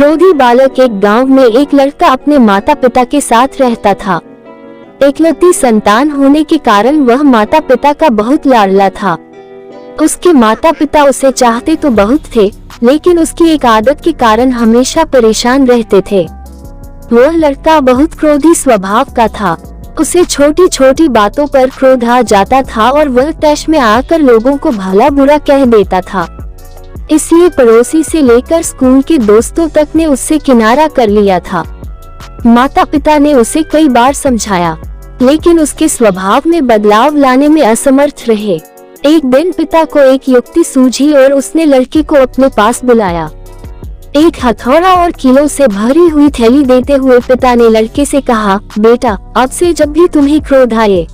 क्रोधी बालक। एक गांव में एक लड़का अपने माता पिता के साथ रहता था। इकलौती संतान होने के कारण वह माता पिता का बहुत लाडला था। उसके माता पिता उसे चाहते तो बहुत थे, लेकिन उसकी एक आदत के कारण हमेशा परेशान रहते थे। वह लड़का बहुत क्रोधी स्वभाव का था। उसे छोटी छोटी बातों पर क्रोध आ जाता था और वह तैश में आकर लोगों को भला बुरा कह देता था। इसलिए पड़ोसी से लेकर स्कूल के दोस्तों तक ने उससे किनारा कर लिया था। माता पिता ने उसे कई बार समझाया, लेकिन उसके स्वभाव में बदलाव लाने में असमर्थ रहे। एक दिन पिता को एक युक्ति सूझी और उसने लड़के को अपने पास बुलाया। एक हथौड़ा और कीलों से भरी हुई थैली देते हुए पिता ने लड़के से कहा, बेटा, अब से जब भी तुम्हें क्रोध आए,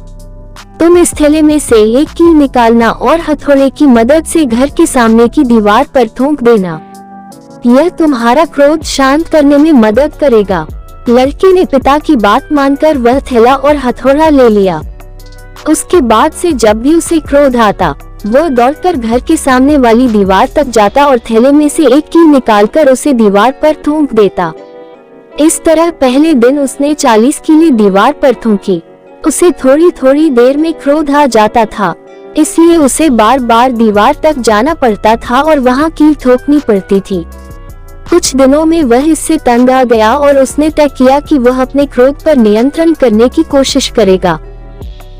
तुम इस थैले में से एक कील निकालना और हथौड़े की मदद से घर के सामने की दीवार पर ठोक देना। यह तुम्हारा क्रोध शांत करने में मदद करेगा। लड़के ने पिता की बात मानकर वह थैला और हथौड़ा ले लिया। उसके बाद से जब भी उसे क्रोध आता, वह दौड़कर घर के सामने वाली दीवार तक जाता और थैले में से एक कील निकालकर उसे दीवार पर ठोक देता। इस तरह पहले दिन उसने 40 कीलें दीवार पर ठोकी। उसे थोड़ी थोड़ी देर में क्रोध आ जाता था, इसलिए उसे बार बार दीवार तक जाना पड़ता था और वहां कील ठोकनी पड़ती थी। कुछ दिनों में वह इससे तंग आ गया और उसने तय किया कि वह अपने क्रोध पर नियंत्रण करने की कोशिश करेगा।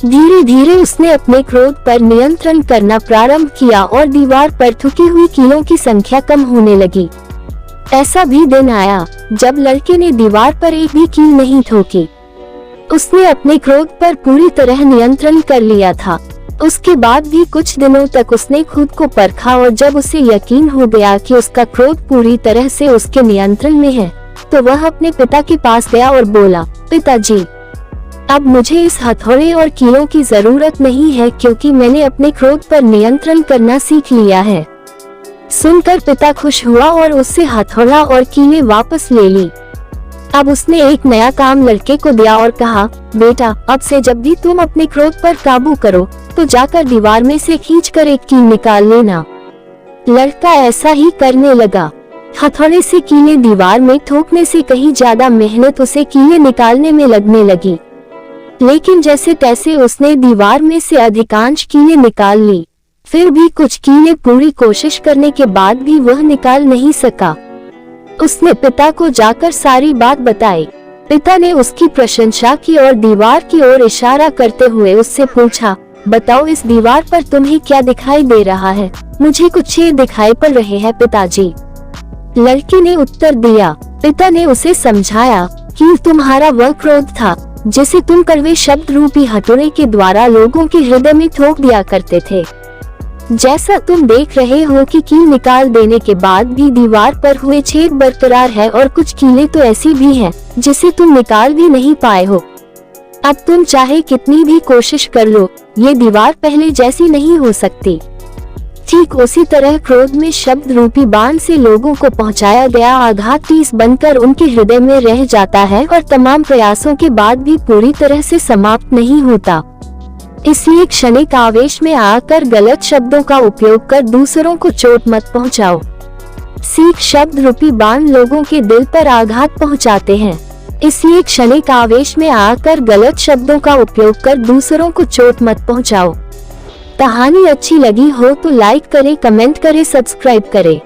धीरे धीरे उसने अपने क्रोध पर नियंत्रण करना प्रारंभ किया और दीवार पर ठुकी हुई कीलों की संख्या कम होने लगी। ऐसा भी दिन आया जब लड़के ने दीवार पर एक भी कील नहीं ठोकी। उसने अपने क्रोध पर पूरी तरह नियंत्रण कर लिया था। उसके बाद भी कुछ दिनों तक उसने खुद को परखा और जब उसे यकीन हो गया कि उसका क्रोध पूरी तरह से उसके नियंत्रण में है, तो वह अपने पिता के पास गया और बोला, पिताजी, अब मुझे इस हथौड़े और कीलों की जरूरत नहीं है, क्योंकि मैंने अपने क्रोध पर नियंत्रण करना सीख लिया है। सुनकर पिता खुश हुआ और उससे हथौड़ा और कीलें वापस ले ली। अब उसने एक नया काम लड़के को दिया और कहा, बेटा, अब से जब भी तुम अपने क्रोध पर काबू करो, तो जाकर दीवार में से खींचकर एक कील निकाल लेना। लड़का ऐसा ही करने लगा। हथौड़े से कीलें दीवार में ठोकने से कहीं ज्यादा मेहनत उसे कीलें निकालने में लगने लगी, लेकिन जैसे तैसे उसने दीवार में से अधिकांश कीलें निकाल ली। फिर भी कुछ कीलें पूरी कोशिश करने के बाद भी वह निकाल नहीं सका। उसने पिता को जाकर सारी बात बताई। पिता ने उसकी प्रशंसा की और दीवार की ओर इशारा करते हुए उससे पूछा, बताओ, इस दीवार पर तुम्हें क्या दिखाई दे रहा है? मुझे कुछ छेद दिखाई पड़ रहे हैं पिताजी। लड़के ने उत्तर दिया। पिता ने उसे समझाया कि तुम्हारा वह क्रोध था जिसे तुम कड़वे शब्द रूपी हथौड़े के द्वारा लोगों के हृदय में ठोक दिया करते थे। जैसा तुम देख रहे हो कि कील निकाल देने के बाद भी दीवार पर हुए छेद बरकरार है और कुछ कीलें तो ऐसी भी हैं जिसे तुम निकाल भी नहीं पाए हो। अब तुम चाहे कितनी भी कोशिश कर लो, ये दीवार पहले जैसी नहीं हो सकती। ठीक उसी तरह क्रोध में शब्द रूपी बाण से लोगों को पहुंचाया गया आघात तीस बनकर उनके हृदय में रह जाता है और तमाम प्रयासों के बाद भी पूरी तरह से समाप्त नहीं होता। इसलिए क्षणिक आवेश में आकर गलत शब्दों का उपयोग कर दूसरों को चोट मत पहुंचाओ। सीख शब्द रूपी बाण लोगों के दिल पर आघात पहुंचाते हैं, इसलिए क्षणिक आवेश में आकर गलत शब्दों का उपयोग कर दूसरों को चोट मत पहुंचाओ। कहानी अच्छी लगी हो तो लाइक करें, कमेंट करें, सब्सक्राइब करें।